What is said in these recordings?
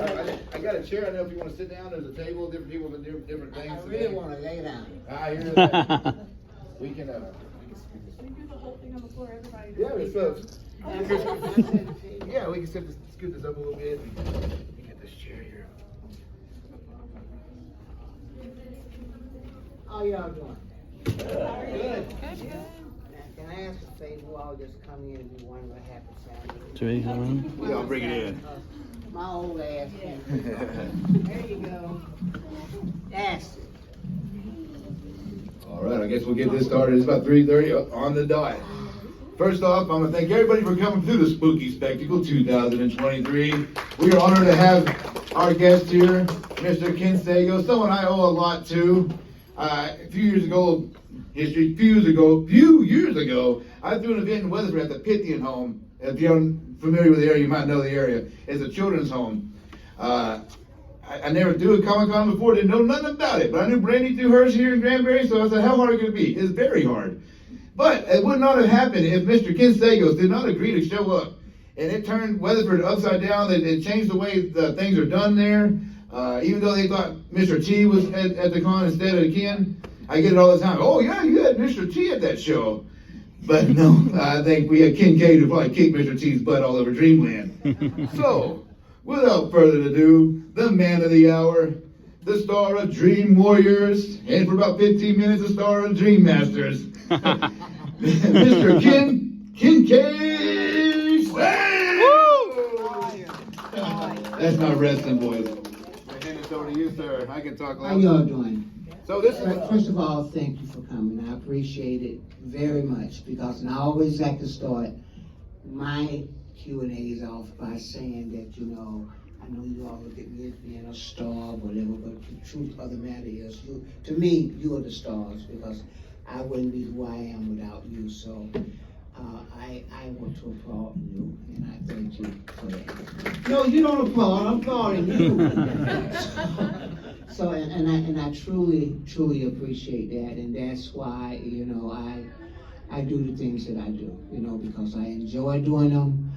I got a chair. I don't know if you want to sit down. There's a table, different people with different things. I really want to lay down. I hear that. We can We do the whole thing on the floor, everybody. yeah, we just yeah, we can scoot this up a little bit. Let me get this chair here. How y'all doing? Good. Good. Can I ask a favor? Who all just come in and do one of the happy families? Yeah, I'll bring it in. My old ass. There you go. That's it. All right, I guess we'll get this started. It's about 3:30 on the dot. First off, I'm going to thank everybody for coming to the Spooky Spectacle 2023. We are honored to have our guest here, Mr. Ken Sagoes, someone I owe a lot to. A few years ago, I threw an event in Weatherford at the Pythian home. If you're familiar with the area, you might know the area. It's a children's home. I never do a Comic-Con before, didn't know nothing about it, but I knew Brandy threw hers here in Granbury, so I said, how hard could it be? It's very hard. But it would not have happened if Mr. Ken Sagoes did not agree to show up. And it turned Weatherford upside down. It changed the way the things are done there. Even though they thought Mr. T was at the con instead of Ken, I get it all the time. Oh yeah, you had Mr. T at that show. But no, I think we had Kincaid who probably kicked Mr. T's butt all over Dreamland. So, without further ado, the man of the hour, the star of Dream Warriors, and for about 15 minutes, the star of Dream Masters, Mr. Kincaid. That's my wrestling voice. I hand this over to you, sir. I can talk loud. How y'all doing? So this is First of all, thank you for coming. I appreciate it very much because and I always like to start my Q&As off by saying that, I know you all look at me as being a star or whatever, but the truth of the matter is, to me, you are the stars because I wouldn't be who I am without you. So I want to applaud you, and I thank you for that. No, you don't applaud. I'm applauding you. So and I truly appreciate that, and that's why I do the things that I do, because I enjoy doing them,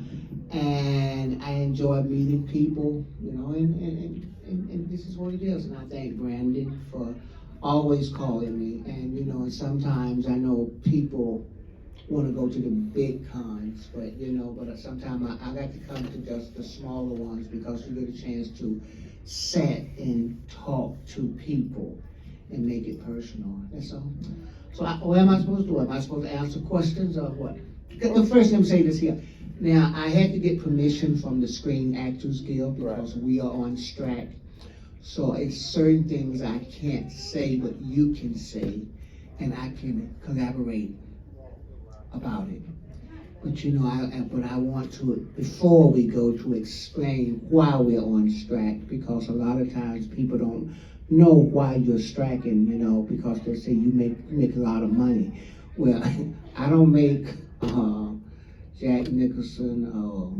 and I enjoy meeting people, and this is what it is. And I thank Brandon for always calling me, and and sometimes I know people want to go to the big cons, but sometimes I like to come to just the smaller ones because you get a chance to sit and talk to people and make it personal. That's all. So what am I supposed to do? Am I supposed to answer questions or what? Well, first let me say this here. Now, I had to get permission from the Screen Actors Guild because we are on strike. So it's certain things I can't say, but you can say, and I can collaborate about it. But I want to, before we go, to explain why we're on strike, because a lot of times people don't know why you're striking, because they say you make a lot of money. Well, I don't make Jack Nicholson or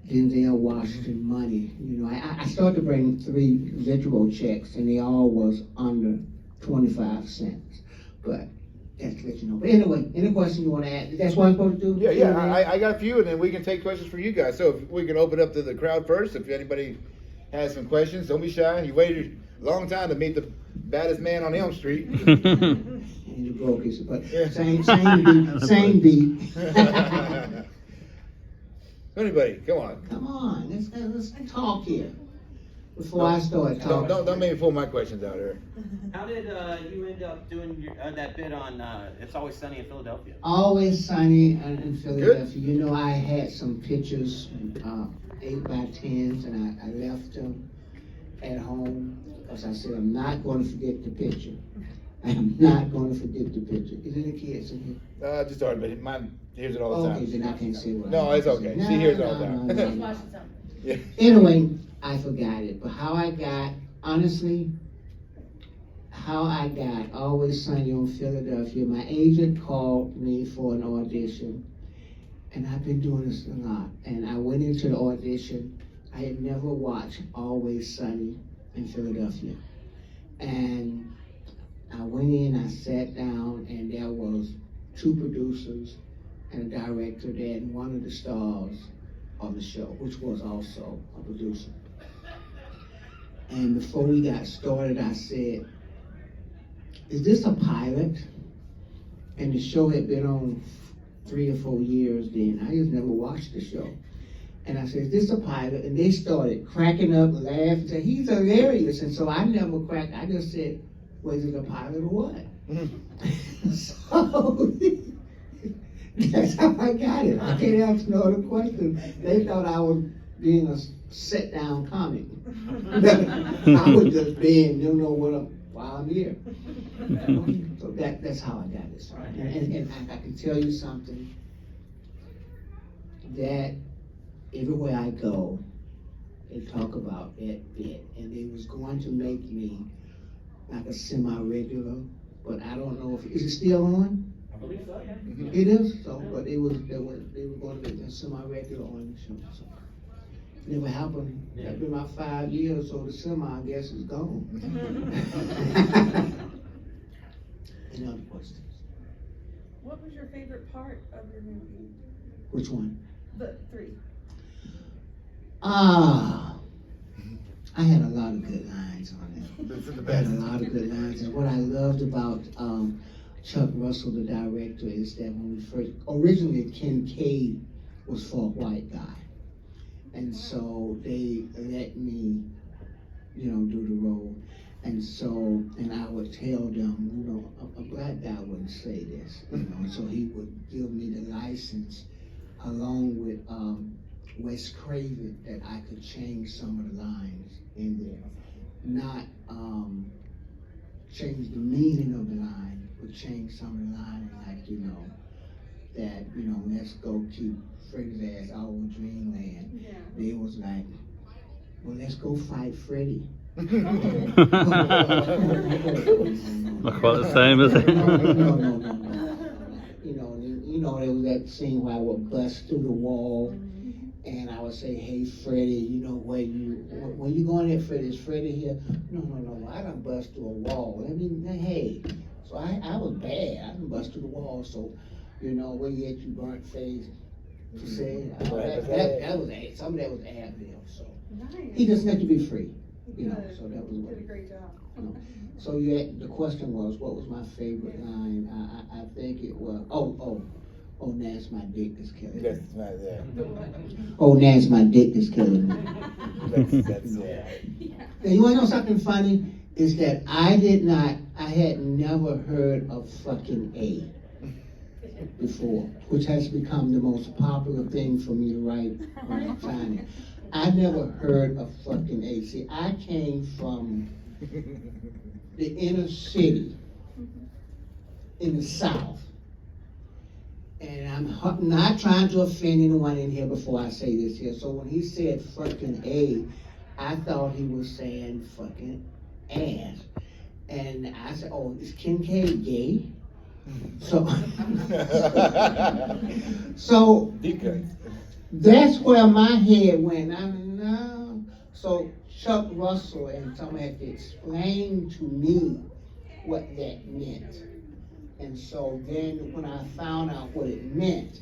Denzel Washington money. I started to bring 3 literal checks, and they all was under 25 cents. But that's to let you know. But anyway, any question you want to ask? That's what I'm supposed to do? Yeah. I got a few, and then we can take questions for you guys. So if we can open up to the crowd first. If anybody has some questions, don't be shy. You waited a long time to meet the baddest man on Elm Street. And you broke it, but same beat. Anybody, come on. Come on, let's talk here. Before I start talking. Don't make me pull my questions out here. How did you end up doing that bit on It's Always Sunny in Philadelphia? Always Sunny in Philadelphia. Good. I had some pictures, 8x10s, and I left them at home because I said, I'm not going to forget the picture. I am not going to forget the picture. Is there any kids in here? Just already, mine hears it all the time. Okay, then I can't say what No, it's okay. She hears it all the time. No. Yeah. Anyway, I forgot it. But how I got Always Sunny on Philadelphia, my agent called me for an audition. And I've been doing this a lot. And I went into the audition. I had never watched Always Sunny in Philadelphia. And I went in, I sat down, and there was 2 producers and a director there, and one of the stars of the show, which was also a producer. And before we got started, I said, is this a pilot? And the show had been on 3 or 4 years then. I just never watched the show. And I said, is this a pilot? And they started cracking up, laughing, said, he's hilarious. And so I never cracked. I just said, was it a pilot or what? So that's how I got it. I can't ask no other question. They thought I was being a sit-down comic. I was just being, you know what, while I'm here. So that's how I got it started. And I can tell you something, that everywhere I go, they talk about that bit, and they was going to make me like a semi-regular, but I don't know if, is it still on? I believe so, yeah. It is, so, but they were going to make me a semi-regular on the show, so. Never happened. Yeah. It's been about 5 years, so the semi, I guess, is gone. Any other questions? What was your favorite part of your movie? Which one? The 3. I had a lot of good lines on it. This is the I had best. a lot of good lines. And what I loved about Chuck Russell, the director, is that when we first, originally Kincaid was for a white guy. And so they let me, you know, do the role. And so, and I would tell them, you know, a black guy wouldn't say this, you know, so he would give me the license along with Wes Craven that I could change some of the lines in there. Not change the meaning of the line, but change some of the lines, like, you know, that, you know, let's go keep Freddy's ass out of dreamland. Yeah. They was like, well, let's go fight Freddy. Not quite the same, is it? No. You know, there was that scene where I would bust through the wall, and I would say, hey, Freddy, you know, where you going at, Freddy? Is Freddy here? No, I done bust through a wall. I mean, hey, so I was bad. I done bust through the wall, so, you know, where you at, you burnt face. To say, that was some of that was ad lib, so. Nice. He just had to be free, you know, Good. so that was You what. did a great job. You know. So the question was, what was my favorite line? I think it was, oh, Nance, my dick is killing me. That's not there. Oh, Nance, my dick is killing me. That's Yeah. And you wanna know something funny? Is that I had never heard of fucking A before, which has become the most popular thing for me to write when I'm signing. I never heard of fucking A. See, I came from the inner city in the South. And I'm not trying to offend anyone in here before I say this here. So when he said fucking A, I thought he was saying fucking ass. And I said, oh, is Kincaid gay? So, so that's where my head went. I mean, no. So Chuck Russell and someone had to explain to me what that meant. And so then when I found out what it meant,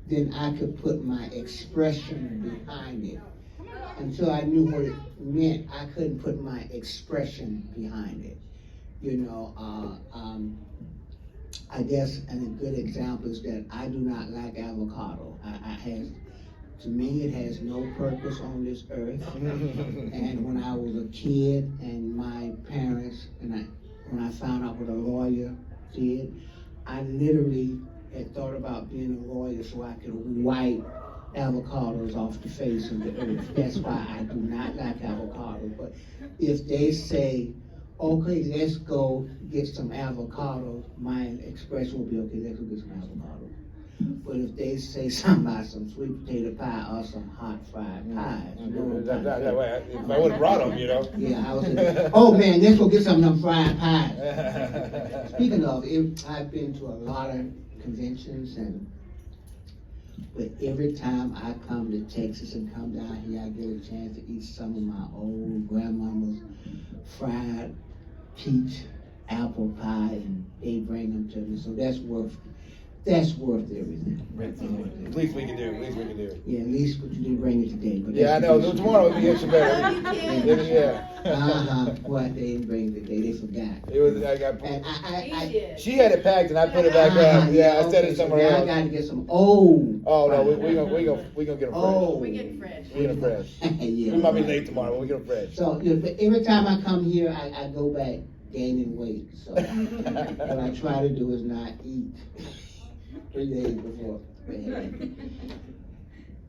then I could put my expression behind it. Until I knew what it meant, I couldn't put my expression behind it. You know, I guess, and a good example is that I do not like avocado. To me, it has no purpose on this earth. And when I was a kid, and my parents, when I found out what a lawyer did, I literally had thought about being a lawyer so I could wipe avocados off the face of the earth. That's why I do not like avocados. But if they say, okay, let's go get some avocados, my expression will be, okay, let's go get some avocados. But if they say something about some sweet potato pie or some hot fried pies, you know what I'm trying to say? If I would have brought them, you know. Yeah, I was saying, oh man, let's go get some of them fried pies. Speaking of, I've been to a lot of conventions, but every time I come to Texas and come down here, I get a chance to eat some of my old grandmama's fried peach apple pie, and they bring them to me. So that's worth That's worth everything. Least we can do. Least we can do. Yeah, at least what you didn't bring it today. But Yeah, I that's know. the- Tomorrow will be extra better. Yeah. What, they didn't bring it today, they forgot. It was. I got. And He did. She had it packed and I put it back up. Yeah, I set it somewhere Now I else. gotta get some old. Oh no, we gonna get them fresh. Oh. We get fresh. We get them fresh. Yeah. We might be late tomorrow, but we get them fresh. So, you know, but every time I come here, I go back gaining weight, so what I try to do is not eat 3 days before bed.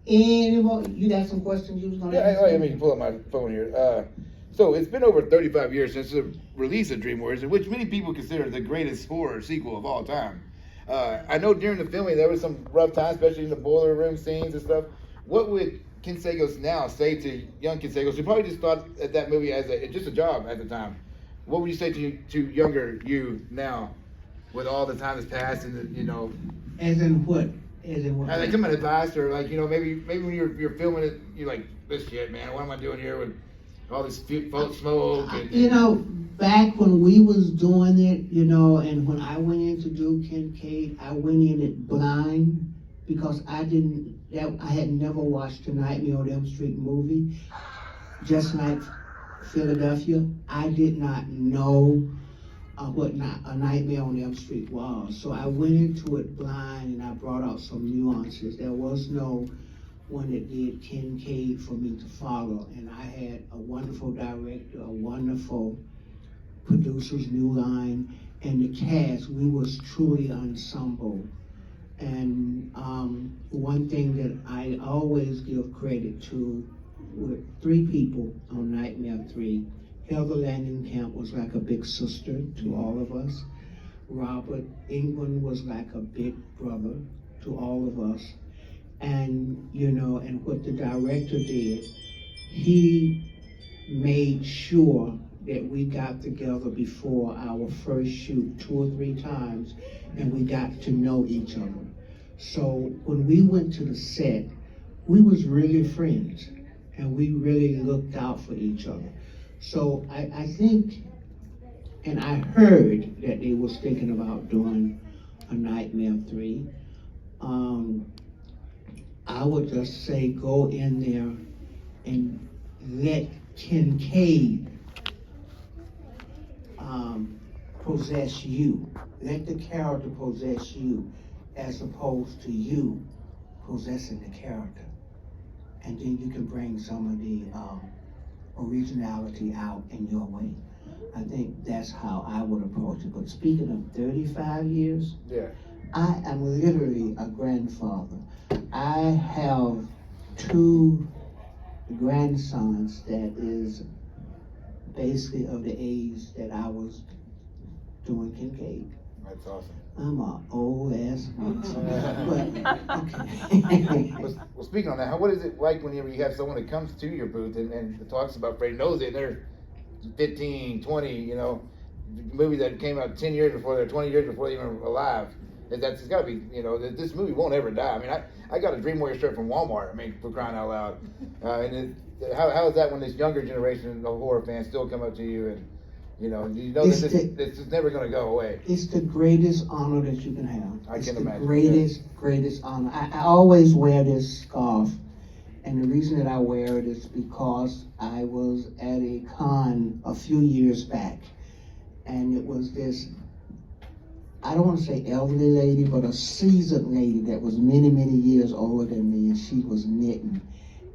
Any more, you got some questions you was gonna ask? Yeah, I mean, pull up my phone here. So it's been over 35 years since the release of Dream Warriors, which many people consider the greatest horror sequel of all time. I know during the filming there was some rough times, especially in the boiler room scenes and stuff. What would Ken Sagoes now say to young Ken Sagoes, who probably just thought at that movie as just a job at the time? What would you say to younger you now, with all the time that's passed and you know? As in what? As in what? Like some advice, or like, you know, maybe when you're filming it, you're like, this shit, man, what am I doing here with all this smoke? And, You know, back when we was doing it, you know, and when I went in to do Kincaid, I went in it blind because I had never watched a Nightmare on Elm Street movie. Just like Philadelphia, I did not know what a Nightmare on Elm Street was. So I went into it blind and I brought out some nuances. There was no one that did Kincaid for me to follow. And I had a wonderful director, a wonderful producers, New Line, and the cast. We was truly ensemble. And one thing that I always give credit to were 3 people on Nightmare 3. Heather Langenkamp was like a big sister to all of us. Robert England was like a big brother to all of us. And, you know, and what the director did, he made sure that we got together before our first shoot 2 or 3 times, and we got to know each other. So when we went to the set, we was really friends, and we really looked out for each other. So I think, and I heard that they was thinking about doing a Nightmare 3. I would just say go in there and let Kincaid possess you. Let the character possess you as opposed to you possessing the character. And then you can bring some of the originality out in your way. I think that's how I would approach it. But speaking of 35 years, yeah. I am literally a grandfather. I have 2 grandsons that is basically of the age that I was doing Kincaid. That's awesome. I'm an old ass man. But, okay. Well, speaking on that, what is it like whenever you have someone that comes to your booth and talks about Freddy knows it, and they're 15, 20, you know, movies that came out 10 years before, they're 20 years before they even were alive. It's got to be, you know, this movie won't ever die. I mean, I got a Dream Warrior shirt from Walmart, I mean, for crying out loud. How is that when this younger generation of horror fans still come up to you and, you know that this is never going to go away? It's the greatest honor that you can have. I can imagine. imagine. Greatest honor. I always wear this scarf, and the reason that I wear it is because I was at a con a few years back, and it was this, I don't want to say elderly lady, but a seasoned lady that was many, many years older than me, and she was knitting.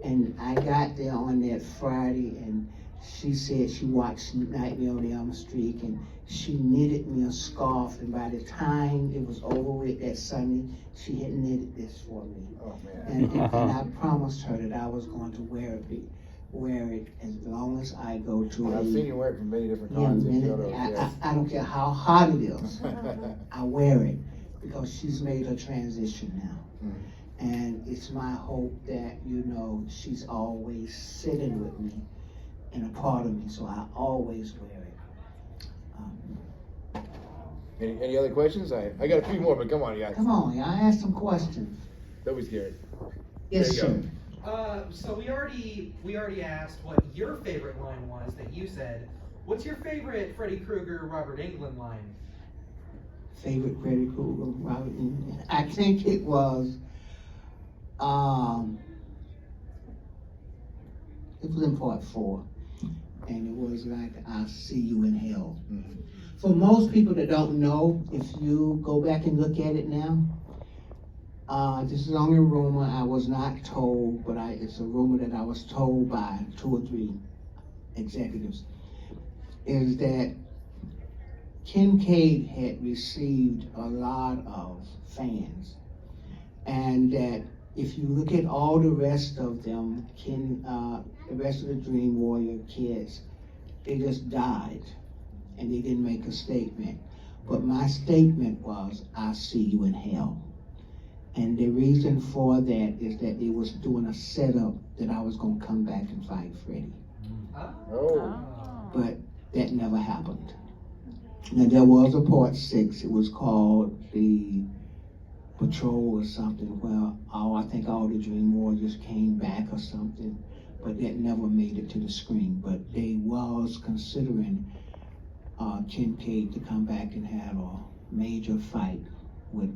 And I got there on that Friday, and she said she watched Nightmare on Elm Street, and she knitted me a scarf, and by the time it was over with that Sunday, she had knitted this for me. Oh, man. And I promised her that I was going to wear it as long as I go to I've seen you wear it from many different yeah, cons and photos, yes. I don't care how hot it is, I wear it because she's made her transition now. And it's my hope that, you know, she's always sitting with me and a part of me, so I always wear it. Any other questions? I got a few more, but come on, guys. Come on, y'all, ask some questions. Don't be scared. Yes, There you sir. So we already asked what your favorite line was that you said. What's your favorite Freddy Krueger, Robert Englund line? favorite Freddy Krueger, Robert Englund. I think it was in part 4, and it was like, I'll see you in hell. Mhm. For most people that don't know, if you go back and look at it now, this is only a rumor, I was not told, but it's a rumor that I was told by 2 or 3 executives, is that Kincaid had received a lot of fans, and that if you look at all the rest of them, the rest of the Dream Warrior kids, they just died, and they didn't make a statement. But my statement was, I'll see you in hell. And the reason for that is that they was doing a setup that I was gonna come back and fight Freddy. Oh. But that never happened. Now there was a part 6, it was called the Patrol or something, where I think all the Dream Warriors came back or something, but that never made it to the screen. But they was considering Kincaid to come back and have a major fight with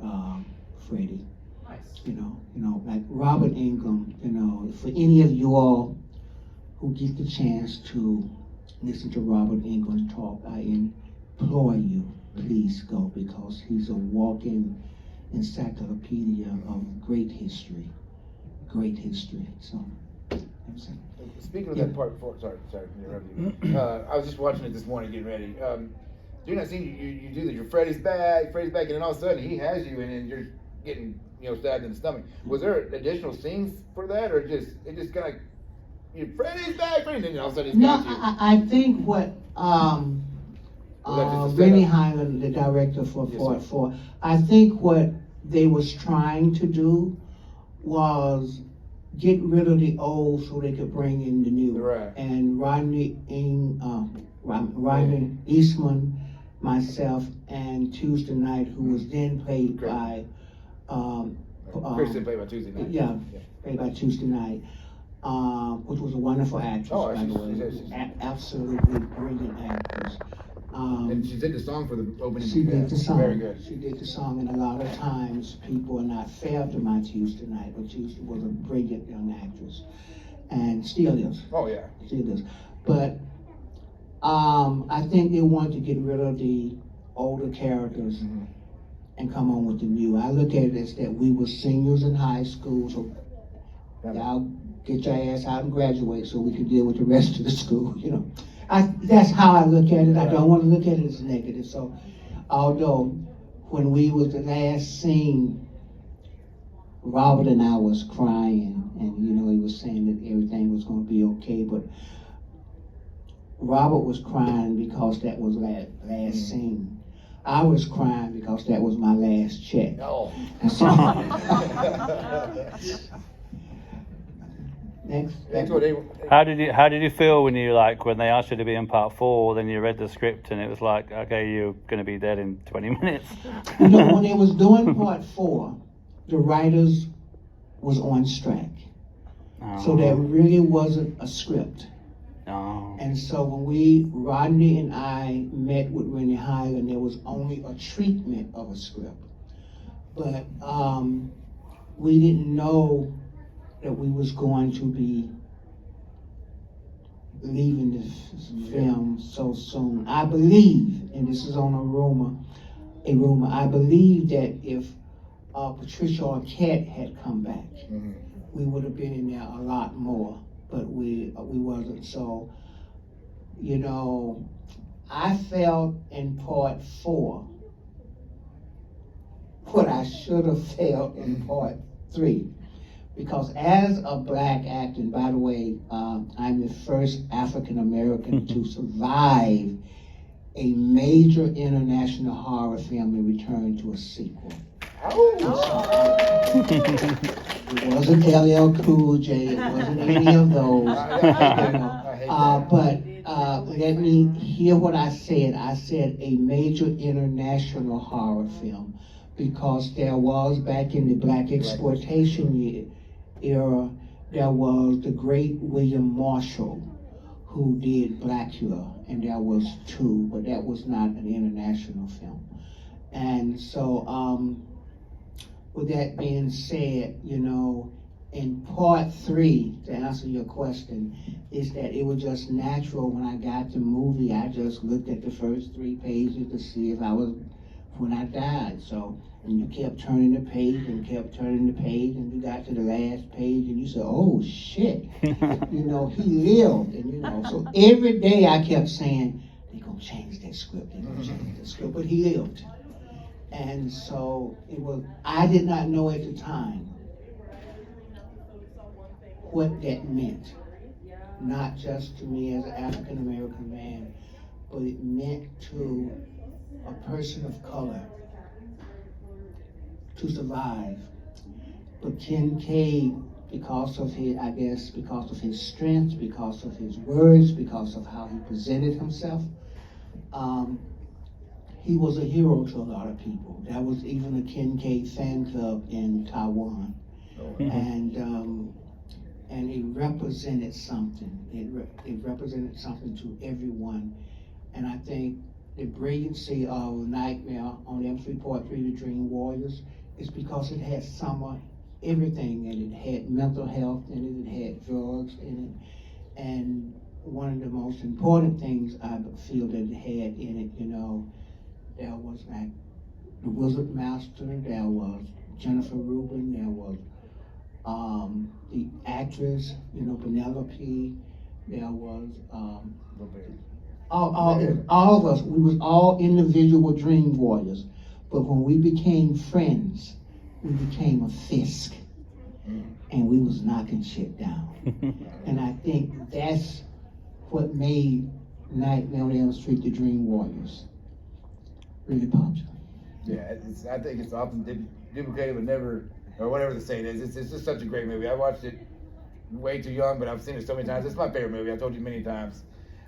Freddy. Nice. You know, like Robert Englund, for any of you all who get the chance to listen to Robert Englund talk, I implore you, please go, because he's a walking encyclopedia of great history. So, that's it. Speaking of that part 4, sorry to interrupt you. I was just watching it this morning getting ready. During that scene, you do that, your Freddy's back, and then all of a sudden he has you, and then you're getting stabbed in the stomach. Was there additional scenes for that, or it just kind of, Freddy's back, and then all of a sudden he's No, got you? I think what just a Rennie setup? Hyland, the director for Yes, Part sir. 4, I think what they was trying to do was get rid of the old so they could bring in the new. Right. And Rodney Eastman, myself, and Tuesday Night, who was then played Great. by Kristen played by Tuesday night. yeah, played by Tuesday Night, which was a wonderful actress, Oh, by the way. she's- Absolutely brilliant actress. And she did the song for the opening. She did the song. Very good. She did the song, and a lot of times people are not fair to my Tuesday Night, but Tuesday was a brilliant young actress, and still is. Oh yeah. Still is. But I think they wanted to get rid of the older characters Mhm. and come on with the new. I look at it as that we were seniors in high school, so y'all get your ass out and graduate so we can deal with the rest of the school, that's how I look at it. I don't want to look at it as negative. So, although when we was the last scene, Robert and I was crying, and he was saying that everything was going to be okay, but Robert was crying because that was last scene. I was crying because that was my last check. Oh. And so, next. That's what they. How did you feel when when they asked you to be in part 4, then you read the script and it was like, okay, you're going to be dead in 20 minutes? When they was doing part 4, the writers was on strike. So there really wasn't a script. Oh. And so when Rodney and I met with Rennie Hyland, there was only a treatment of a script. But we didn't know that we was going to be leaving this film so soon. I believe, and this is on a rumor, I believe that if Patricia Arquette had come back, Mhm. we would have been in there a lot more, but we wasn't. So, I felt in part 4 what I should have felt in part 3. Because as a black actor, and by the way, I'm the first African American to survive a major international horror film and return to a sequel. It wasn't LL Cool J, it wasn't any of those. But let me hear what I said. I said a major international horror film, because there was, back in the black exploitation era, there was the great William Marshall who did Blackula, and there was 2, but that was not an international film. And so, with that being said, you know, in part 3, to answer your question, is that it was just natural when I got the movie, I just looked at the first 3 pages to see if I was, when I died. So, and you kept turning the page and kept turning the page, and you got to the last page and you said, oh shit, you know, he lived. And you know, so every day I kept saying, they're gonna change that script, they're gonna change that script, but he lived. And so it was, I did not know at the time what that meant. Not just to me as an African American man, but it meant to a person of color to survive. But Kincaid, because of his, I guess, because of his strength, because of his words, because of how he presented himself, he was a hero to a lot of people. That was even a Kincaid fan club in Taiwan. And it represented something. It represented something to everyone. And I think the brilliancy of Nightmare on Elm Street Part 3, The Dream Warriors, is because it had some of everything in it. It had mental health in it, it had drugs in it. And one of the most important things I feel that it had in it, you know, there was like the Wizard Master, there was Jennifer Rubin, there was the actress, you know, Penelope, there was all of us, we was all individual dream warriors. But when we became friends, we became a fist. And we was knocking shit down. And I think that's what made Nightmare on Elm Street, The Dream Warriors really popular. Yeah, I think it's often duplicated but never, or whatever the saying is. It's just such a great movie. I watched it way too young, but I've seen it so many times. It's my favorite movie. I told you many times.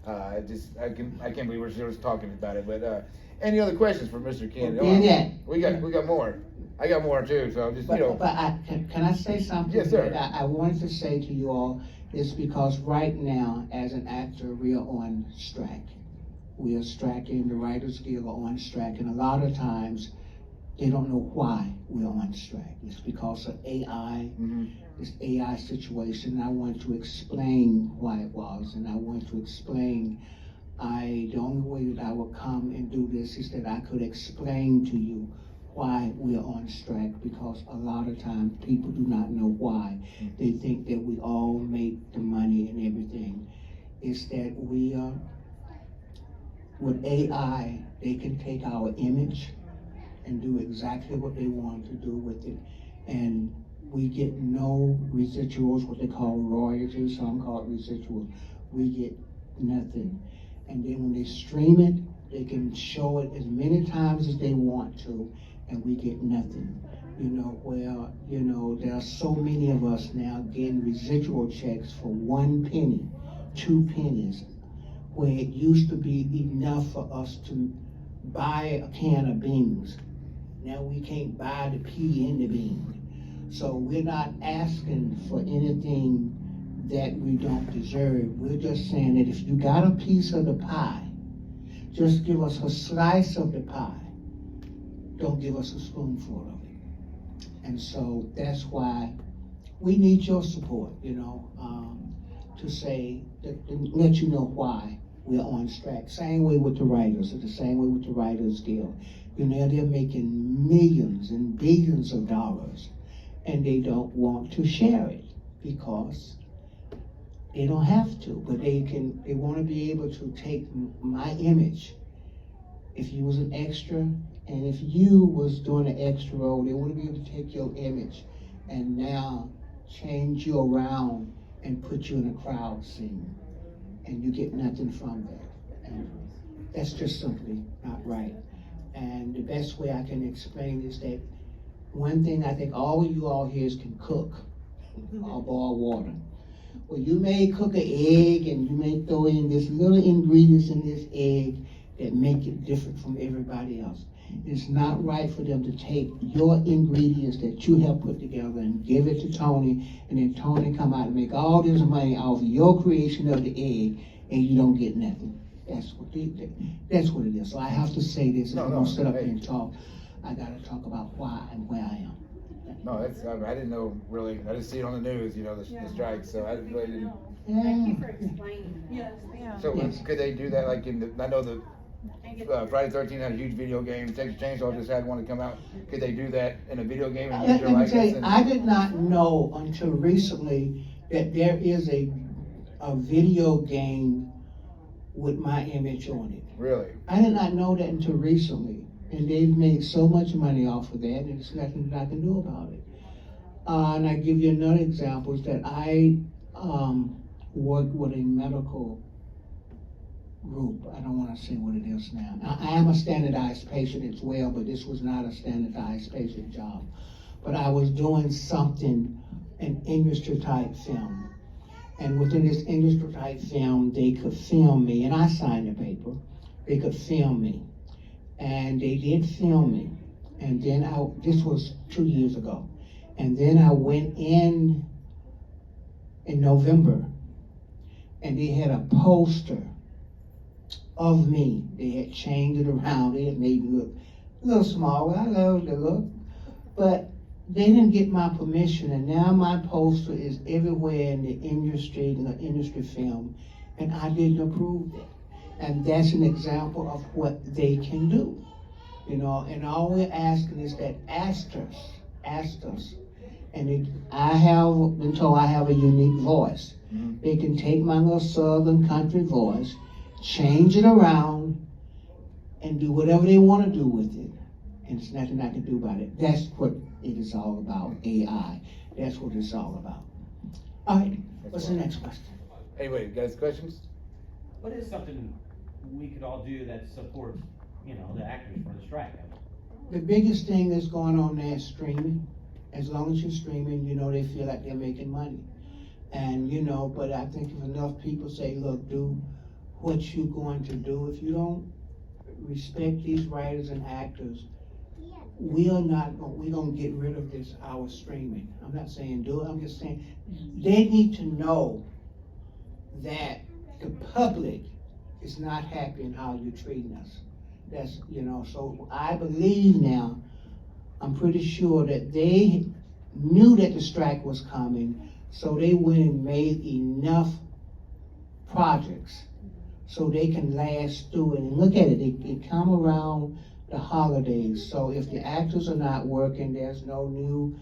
I can't believe we're just talking about it. But any other questions for Mr. Ken? We got more. I got more too. So just you know. But can I say something? Yes, sir. That I wanted to say to you all is because right now, as an actor, we are on strike. We are striking. The Writers Guild are on strike, and a lot of times they don't know why we're on strike. It's because of AI, this AI situation. I want to explain why it was, and I want to explain. The only way that I would come and do this is that I could explain to you why we're on strike, because a lot of times people do not know why. They think that we all make the money and everything. It's that we are, with AI, they can take our image and do exactly what they want to do with it. And we get no residuals, what they call royalties, some call it residuals. We get nothing. And then when they stream it, they can show it as many times as they want to, and we get nothing. You know, where, you know, there are so many of us now getting residual checks for 1 penny, 2 pennies, where it used to be enough for us to buy a can of beans. Now we can't buy the pea in the bean. So we're not asking for anything that we don't deserve. We're just saying that if you got a piece of the pie, just give us a slice of the pie. Don't give us a spoonful of it. And so that's why we need your support, you know, to say, to let you know why we're on strike. Same way with the writers, the same way with the Writers Guild. You know, they're making millions and billions of dollars, and they don't want to share it because they don't have to, but they want to be able to take my image. If you was an extra, and if you was doing an extra role, they want to be able to take your image and now change you around and put you in a crowd scene, and you get nothing from that. And that's just simply not right. And the best way I can explain is that one thing I think all of you all here can cook or boil water. Well, you may cook an egg and you may throw in this little ingredients in this egg that make it different from everybody else. It's not right for them to take your ingredients that you have put together and give it to Tony, and then Tony come out and make all this money off of your creation of the egg, and you don't get nothing. That's what it is. So I have to say this, and No, I'm no, gonna sit up here hey. and talk. I gotta talk about why and where I am. No, I didn't know really. I just see it on the news, the strike. So I really didn't. Thank you for explaining that. Yes, yeah. So Yes. could they do that like I know the Friday 13 had a huge video game. Texas Chainsaw just had one to come out. Could they do that in a video game and use Let your me tell likeness? you, I did not know until recently that there is a video game with my image on it. Really? I did not know that until recently, and they've made so much money off of that, and there's nothing that I can do about it. And I give you another example is that I work with a medical group. I don't want to say what it is now. I am a standardized patient as well, but this was not a standardized patient job. But I was doing something, an industry type film. And within this industry type film, they could film me, and I signed the paper. They could film me. And they did film me. And then this was 2 years ago. And then I went in November, and they had a poster of me. They had changed it around. They had made me look a little small. I love the look. But they didn't get my permission, and now my poster is everywhere in the industry film, and I didn't approve it. And that's an example of what they can do. And all we're asking is that ask us. And I have been told I have a unique voice. Mm-hmm. They can take my little southern country voice, change it around, and do whatever they want to do with it. And there's nothing I can do about it. That's what it is all about, AI. That's what it's all about. All right, what's the next question? Anyway, guys, questions? What is something we could all do that supports, the actors for the strike? The biggest thing that's going on there is streaming. As long as you're streaming, they feel like they're making money. And, but I think if enough people say, look, do what you're going to do. If you don't respect these writers and actors, we're gonna get rid of our streaming. I'm not saying do it, I'm just saying they need to know that the public is not happy in how you're treating us. That's, so I believe now, I'm pretty sure that they knew that the strike was coming, so they went and made enough projects so they can last through it. And look at it, it come around the holidays. So if the actors are not working, there's no new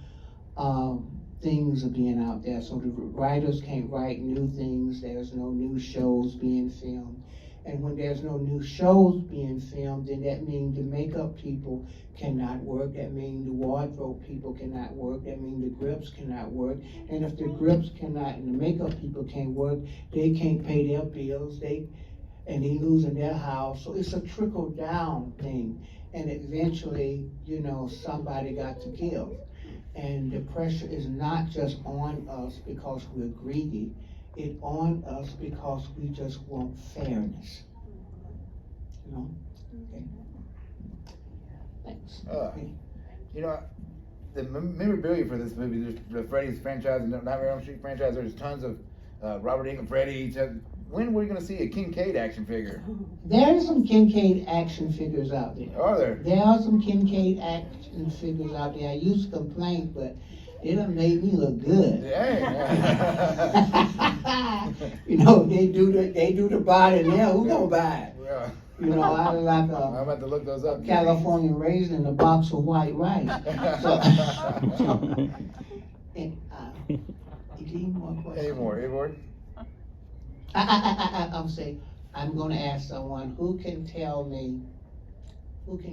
things are being out there. So the writers can't write new things. There's no new shows being filmed. And when there's no new shows being filmed, then that means the makeup people cannot work. That means the wardrobe people cannot work. That means the grips cannot work. And if the grips cannot and the makeup people can't work, they can't pay their bills. And they losing their house. So it's a trickle down thing. And eventually, somebody got to give. And the pressure is not just on us because we're greedy. It's on us because we just want fairness. Okay. Thanks. The memorabilia for this movie, there's the Freddy's franchise and Nightmare on Elm Street franchise. There's tons of Robert Englund Freddy. When are we going to see a Kincaid action figure? There are some Kincaid action figures out there. Are there? There are some Kincaid action figures out there. I used to complain, but it done made me look good. They do the body now. Who gonna buy it? Yeah. I look like I'm about to look those up. California raisin in a box of white rice. Any more questions? Any more? I'm gonna ask someone who can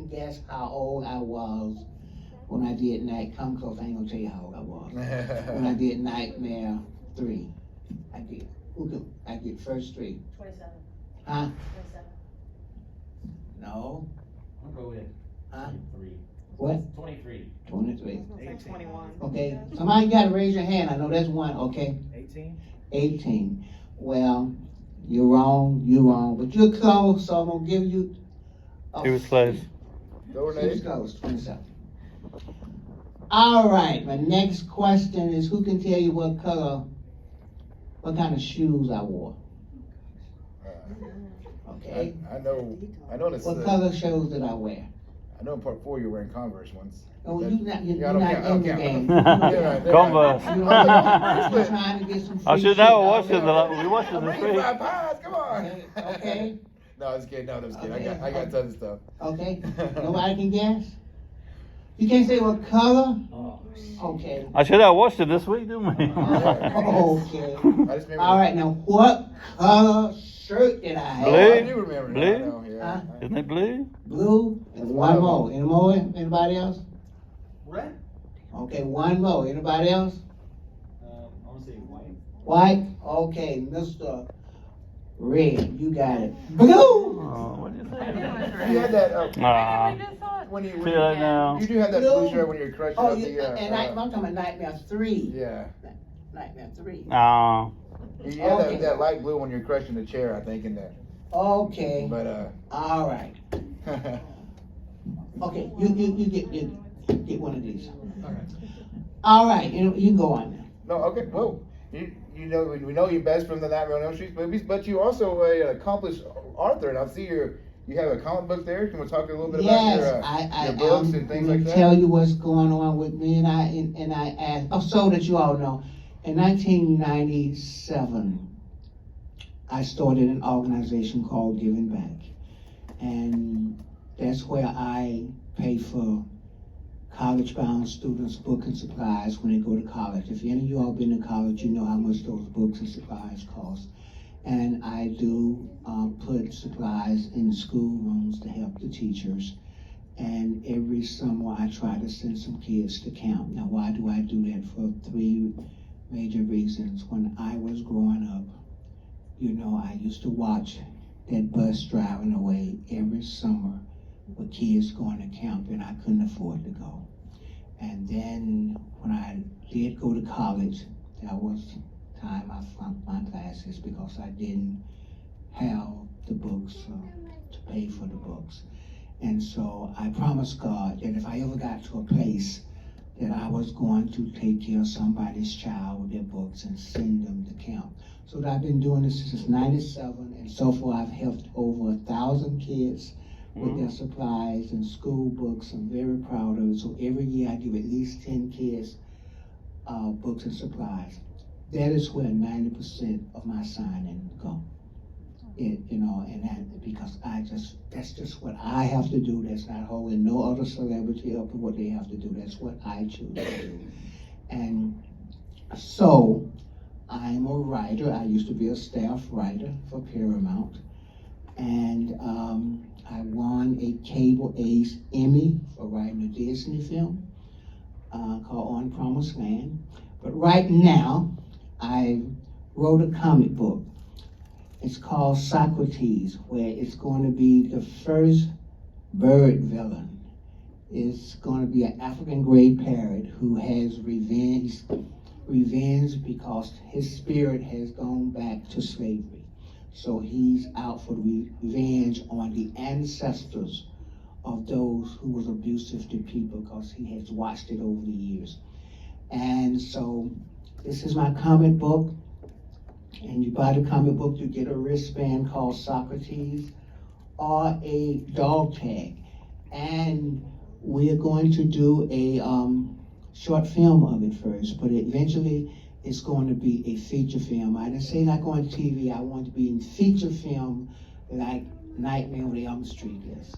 guess how old I was when I did come close, I ain't gonna tell you how old I was. When I did Nightmare 3. I did first 3. 27. Huh? 27. No. I'll go with Huh? 23. What? 23. 23. It's 21. Okay, somebody gotta raise your hand, I know that's one, okay? 18. 18. Well, you're wrong, but you're close, so I'm gonna give you. He was close. Go, He was Nate. close, 27. All right, my next question is who can tell you what kind of shoes I wore? Okay? I know this. What color shoes did I wear? I know in part 4 you're wearing Converse once. Oh, That- you're not yeah, I in don't the count. game. Yeah, right, Converse. You're trying to get some I free should shit. know. Watching we watched I'm the bringing three. 5 pounds. Come on. Okay. No, I was kidding. No, I was kidding. Okay. I got tons of stuff. Okay, nobody can guess? You can't say what color? Oh. Okay. I should have watched it this week, didn't we? Okay. I just remember. All right, now what color shirt did I have? Blue? Oh, I do remember. now, Blue? I know, yeah. Huh? Isn't it blue? Blue, and one more. Any more? Anybody else? Red? Okay, one more. Anybody else? I wanna say white. White? Okay, Mr. Red, you got it. Blue! Oh, what did you I knew it say? was You had red. that. Ah, We just saw it. When you see that now? you do have that blue shirt when you're crushing Oh, up you, the. I'm talking about Nightmare 3. Yeah. Nightmare 3. Oh, You have Okay. that light blue when you're crushing the chair, I think, in that. Okay, But all right. Okay, you get one of these. All right, you can go on now. no, okay. Well, you know we know you best from the Nightmare on Elm Street movies, but you also an accomplished author, and I see you have a comic book there. Can we talk a little bit Yes, about your books and things like that? tell you what's going on with me, and I asked. Oh, so that you all know, in 1997, I started an organization called Giving Back, and that's where I pay for college-bound students' book and supplies when they go to college. If any of you all been to college, you know how much those books and supplies cost. And I do put supplies in schoolrooms to help the teachers. And every summer I try to send some kids to camp. Now, why do I do that? For 3 major reasons. When I was growing up, you know, I used to watch that bus driving away every summer with kids going to camp, and I couldn't afford to go. And then when I did go to college, that was the time I flunked my classes because I didn't have the books to pay for the books. And so I promised God that if I ever got to a place that I was going to take care of somebody's child with their books and send them to camp. So that I've been doing this since '97, and so far I've helped over 1,000 kids with their supplies and school books. I'm very proud of it. So every year I give at least 10 kids books and supplies. That is where 90% of my signing go. And that, because that's just what I have to do. That's not holding no other celebrity up with what they have to do. That's what I choose to do. And so I'm a writer. I used to be a staff writer for Paramount. And I won a Cable Ace Emmy for writing a Disney film called On Promised Land. But right now, I wrote a comic book. It's called Socrates, where it's going to be the first bird villain. It's going to be an African gray parrot who has revenge because his spirit has gone back to slavery. So he's out for revenge on the ancestors of those who was abusive to people because he has watched it over the years. And so this is my comic book. And you buy the comic book, you get a wristband called Socrates or a dog tag. And we're going to do a short film of it first, but eventually it's going to be a feature film. I didn't say like on TV, I want to be in feature film like Nightmare on Elm Street is.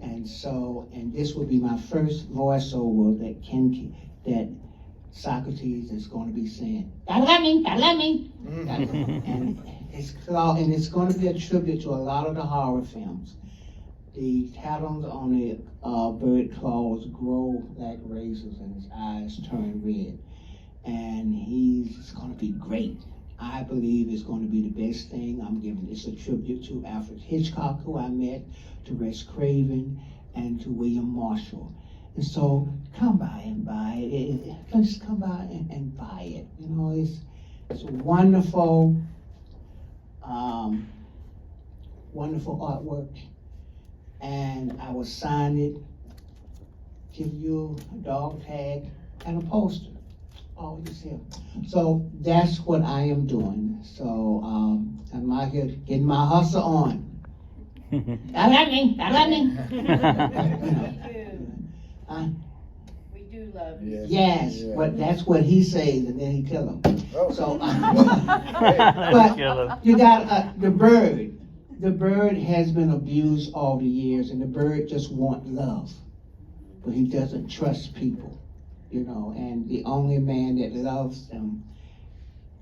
And so, and this will be my first voiceover that Socrates is going to be saying, "God love me, God love me." And it's going to be a tribute to a lot of the horror films. The talons on the bird claws grow like razors and his eyes turn red. And it's going to be great. I believe it's going to be the best thing I'm giving. It's a tribute to Alfred Hitchcock, who I met, to Wes Craven, and to William Marshall. And so come by and buy it. Just come by and buy it. You know, it's a wonderful, wonderful artwork. And I will sign it, give you a dog tag and a poster. All you see. So that's what I am doing. So I'm out here getting my hustle on. I love me. We do love Yeah. you. Yes, Yeah. but that's what he says, and then he kill him. Oh. So, Kill him. but you got the bird. The bird has been abused all the years, and the bird just want love, but he doesn't trust people, you know. And the only man that loves him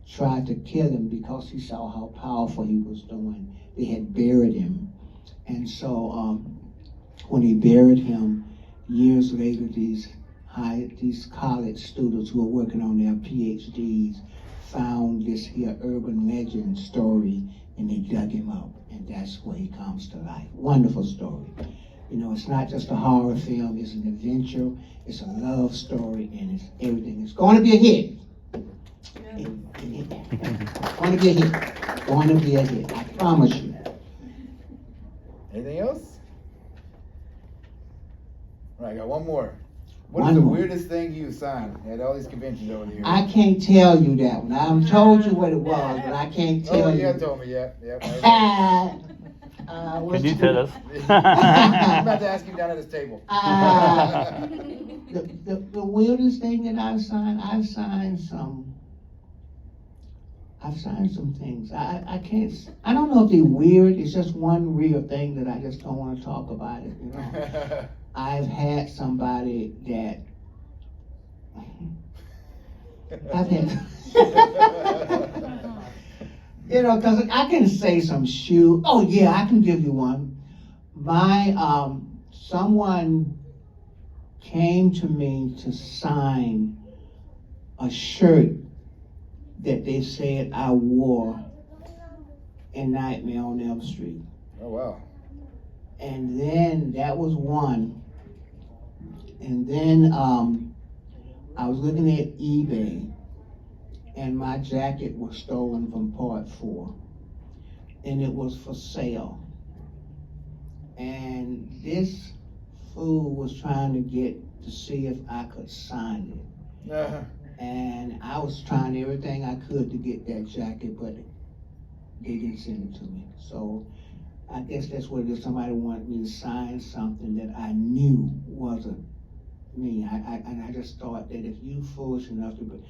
tried to kill him because he saw how powerful he was doing. They had buried him, and so when he buried him, years later, these college students who were working on their PhDs found this here urban legend story, and they dug him up, and that's where he comes to life. Wonderful story. You know, it's not just a horror film, it's an adventure, it's a love story, and it's everything. It's going to be a hit. Going to be a hit. Going to be a hit. I promise you. Anything else? All right, I got one more. What One is the more. weirdest thing you signed at all these conventions over the years? I can't tell you that one. I've told you what it was, but I can't tell Oh, you. you have told me, yeah. What's Can you the- tell us? I'm about to ask you down at this table. The weirdest thing that I've signed some things. I don't know if they're weird. It's just one real thing that I just don't want to talk about it, you know. I've had somebody that you know, because I can say some shoe. Oh yeah, I can give you one. Someone came to me to sign a shirt that they said I wore in Nightmare on Elm Street. Oh, wow. And then that was one. And then I was looking at eBay, and my jacket was stolen from Part 4, and it was for sale. And this fool was trying to get to see if I could sign it. Uh-huh. And I was trying everything I could to get that jacket, but they didn't send it to me. So I guess that's what it is. Somebody wanted me to sign something that I knew wasn't me. And I just thought that if you foolish enough to,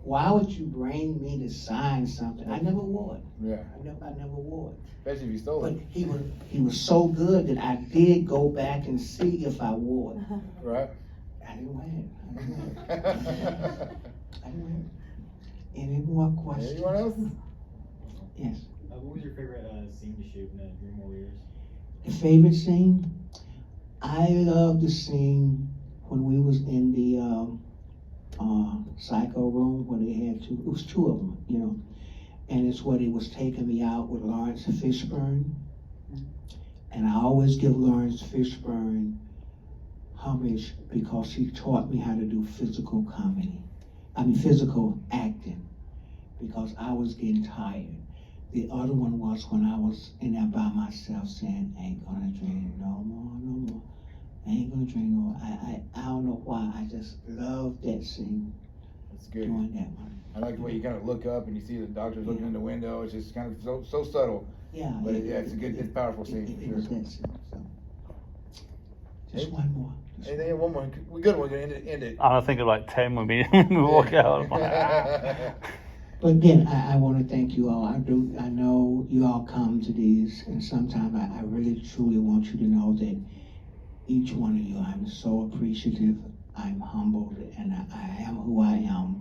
why would you bring me to sign something? I never wore it. Yeah. I never wore it. Especially if you stole But it. he was so good that I did go back and see if I wore it. Right? I didn't wear it. I didn't wear it. Any more questions? Anyone else? Yes. What was your favorite scene to shoot in Dream Warriors? The favorite scene? I love the scene when we was in the psycho room where they had it was two of them, you know, and it's where they was taking me out with Lawrence Fishburne, and I always give Lawrence Fishburne homage because he taught me how to do physical acting, because I was getting tired. The other one was when I was in there by myself saying, ain't gonna drink no more. Ain't gonna drink no more. I don't know why, I just love that scene. That's good. Doing that one. I like the way you kind of look up and you see the doctors looking in the window. It's just kind of so subtle. Yeah. But it's a good, it's a powerful scene. It was that scene, so. Just one more. Anything? One more. We're good. We're gonna end it. I think of like 10 when we walk out. I'm like, ah. But again, I want to thank you all. I know you all come to these, and sometimes I really truly want you to know that each one of you, I'm so appreciative, I'm humbled, and I am who I am.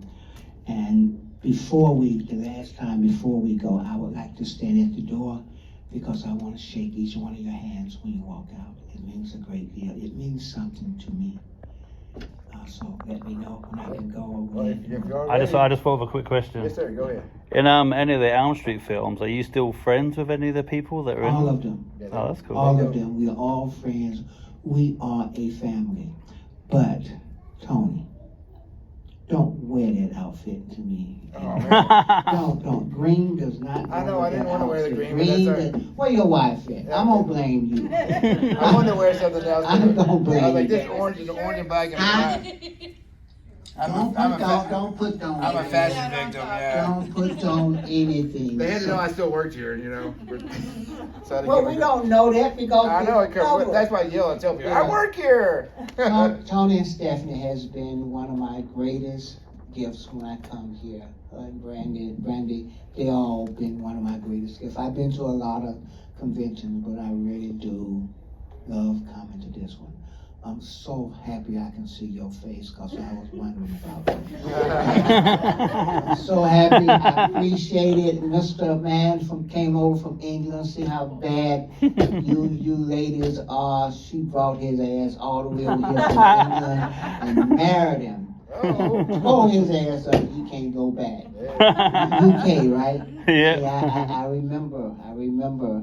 And the last time before we go, I would like to stand at the door because I want to shake each one of your hands when you walk out. It means a great deal. It means something to me. So let me know when I can go over Well, there. if you're I just ready- thought of a quick question. Yes, sir. Go ahead. In any of the Elm Street films, are you still friends with any of the people that are in All them? of them. Yeah, Oh, that's cool. All of them. We are all friends. We are a family. But, Tony, don't wear that outfit to me. Oh, man. Don't. Green does not. I know, go I with didn't that wanna wear the outfit. green, but that's all right. Where your wife at? I'm gonna blame you. I wanted to wear something else. I'm gonna blame I was like, you. this orange is an orange and black and I- black. Don't put down. I'm a anything. fashion victim, yeah. Don't put down anything. They had to know I still worked here, you know. So Well, we don't know that because I know, people that's why I yell and tell people, Yeah. I work here. Tony and Stephanie has been one of my greatest gifts when I come here. And Brandy, they all been one of my greatest gifts. I've been to a lot of conventions, but I really do love coming to this one. I'm so happy I can see your face because I was wondering about it. I'm so happy. I appreciate it. Mr. Man came over from England. See how bad you ladies are. She brought his ass all the way over here from England and married him. Told his ass up. He can't go back. UK, right? Yeah. I remember.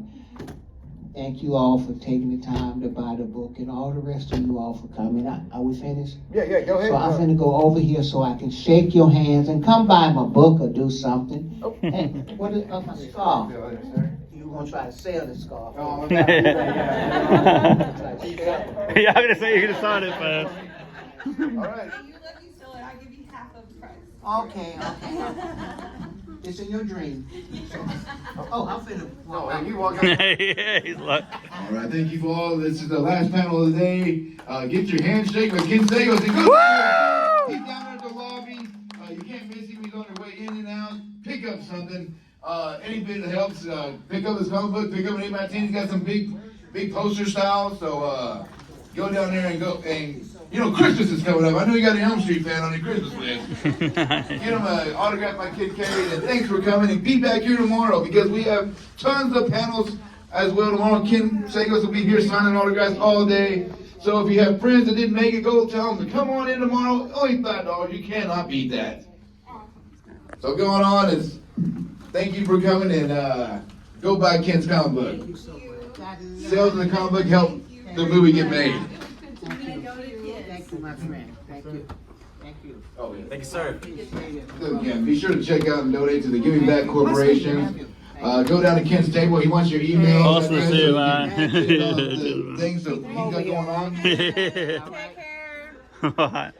Thank you all for taking the time to buy the book and all the rest of you all for coming. Are we finished? Yeah, go ahead. So I'm gonna go over here so I can shake your hands and come buy my book or do something. Oh. Hey, what is my scarf? You gonna try to sell the scarf? Oh, Yeah, Yeah. I'm gonna say you're gonna sign it first. all right. You let me sell it, I'll give you half of the price. Okay. It's in your dream. Oh, I'm finna. No, you walk out. Yeah, he's like. All right, thank you for all. This is the last panel of the day. Get your handshake with Ken Sagoes. He's down there at the lobby. You can't miss him. He's on your way in and out. Pick up something. Any bit that helps. Pick up his comic book. Pick up an 8x10. He's got some big poster style. So go down there and go. And you know, Christmas is coming up. I know you got an Elm Street fan on your Christmas list. Get him an autograph by Kincaid. And thanks for coming. And be back here tomorrow because we have tons of panels as well tomorrow. Ken Sagoes will be here signing autographs all day. So if you have friends that didn't make it, go tell them to come on in tomorrow. Only $5. You cannot beat that. So going on is thank you for coming and go buy Ken's comic book. Sales of the comic book help the movie get made. Thank you, my friend. Thank you. Thank you. Oh, yeah. Thank you, sir. Again, be sure to check out and donate to the Giving Back Corporation. Go down to Ken's table. He wants your email. Awesome to see you, man. The things that he's got going on. Yeah. Take care. All right.